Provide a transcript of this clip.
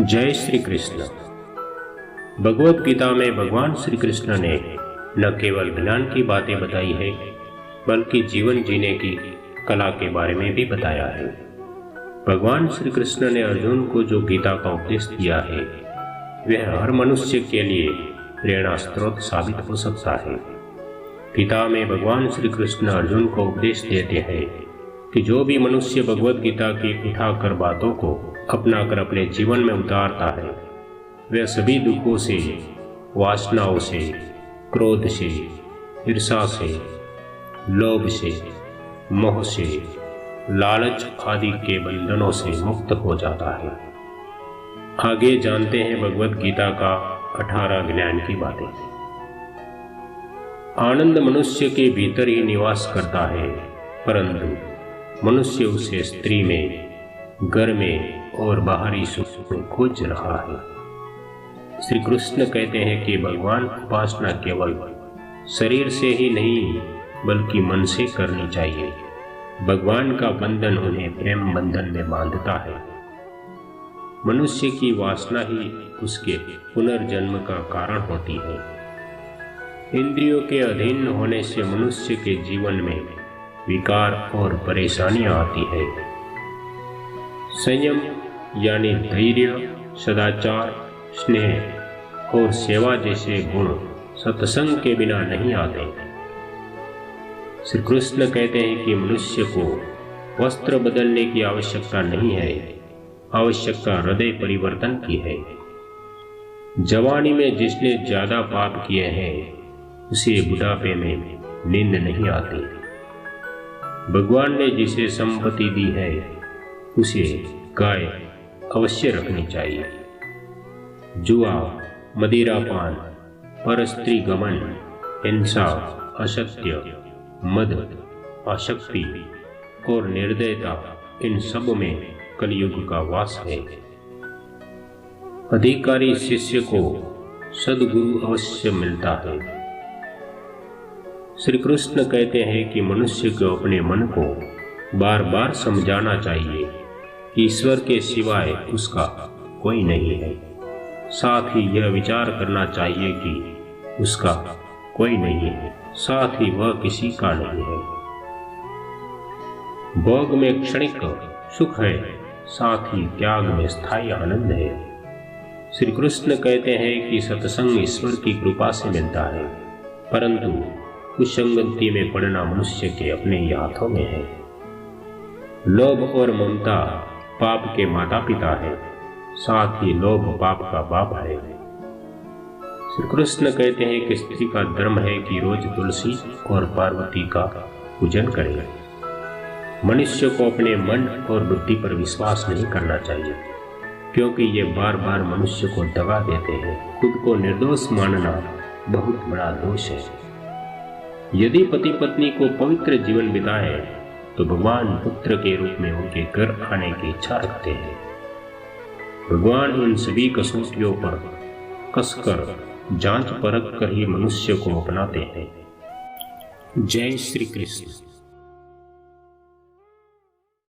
जय श्री कृष्ण। भगवत गीता में भगवान श्री कृष्ण ने न केवल ज्ञान की बातें बताई है बल्कि जीवन जीने की कला के बारे में भी बताया है। भगवान श्री कृष्ण ने अर्जुन को जो गीता का उपदेश दिया है वह हर मनुष्य के लिए प्रेरणा स्रोत साबित हो सकता है। गीता में भगवान श्री कृष्ण अर्जुन को उपदेश देते हैं कि जो भी मनुष्य भगवत गीता की उठाकर बातों को अपनाकर अपने जीवन में उतारता है वह सभी दुखों से, वासनाओं से, क्रोध से, ईर्ष्या से, लोभ से, मोह से, लालच आदि के बंधनों से मुक्त हो जाता है। आगे जानते हैं भगवत गीता का 18 ज्ञान की बातें। आनंद मनुष्य के भीतर ही निवास करता है, परंतु मनुष्य उसे स्त्री में, घर में और बाहरी सुख में खोज रहा है। श्री कृष्ण कहते हैं कि भगवान उपासना केवल शरीर से ही नहीं बल्कि मन से करनी चाहिए। भगवान का बंधन उन्हें प्रेम बंधन में बांधता है। मनुष्य की वासना ही उसके पुनर्जन्म का कारण होती है। इंद्रियों के अधीन होने से मनुष्य के जीवन में विकार और परेशानियां आती है। संयम यानी धैर्य, सदाचार, स्नेह और सेवा जैसे गुण सत्संग के बिना नहीं आते। श्री कृष्ण कहते हैं कि मनुष्य को वस्त्र बदलने की आवश्यकता नहीं है, आवश्यकता हृदय परिवर्तन की है। जवानी में जिसने ज्यादा पाप किए हैं उसे बुढ़ापे में नींद नहीं आती। भगवान ने जिसे संपत्ति दी है उसे गाय अवश्य रखनी चाहिए। जुआ, मदिरापान, परस्त्री गमन, हिंसा, असत्य, मद, आसक्ति और निर्दयता, इन सब में कलयुग का वास है। अधिकारी शिष्य को सद्गुरु अवश्य मिलता है। श्री कृष्ण कहते हैं कि मनुष्य को अपने मन को बार बार समझाना चाहिए कि ईश्वर के सिवाय उसका कोई नहीं है। साथ ही यह विचार करना चाहिए कि उसका कोई नहीं है, साथ ही वह किसी का नहीं है। भोग में क्षणिक सुख है, साथ ही त्याग में स्थायी आनंद है। श्री कृष्ण कहते हैं कि सत्संग ईश्वर की कृपा से मिलता है, परंतु कुसंगति में पड़ना मनुष्य के अपने ही हाथों में है। लोभ और ममता पाप के माता पिता है, साथ ही लोभ पाप का बाप है। श्री कृष्ण कहते हैं कि स्त्री का धर्म है कि रोज तुलसी और पार्वती का पूजन करे। मनुष्य को अपने मन और बुद्धि पर विश्वास नहीं करना चाहिए, क्योंकि ये बार बार मनुष्य को दगा देते हैं। खुद को निर्दोष मानना बहुत बड़ा दोष है। यदि पति पत्नी को पवित्र जीवन बिताए तो भगवान पुत्र के रूप में उनके घर आने की इच्छा रखते हैं। भगवान इन सभी कसौटियों पर कसकर जांच परख कर ही मनुष्य को अपनाते हैं। जय श्री कृष्ण।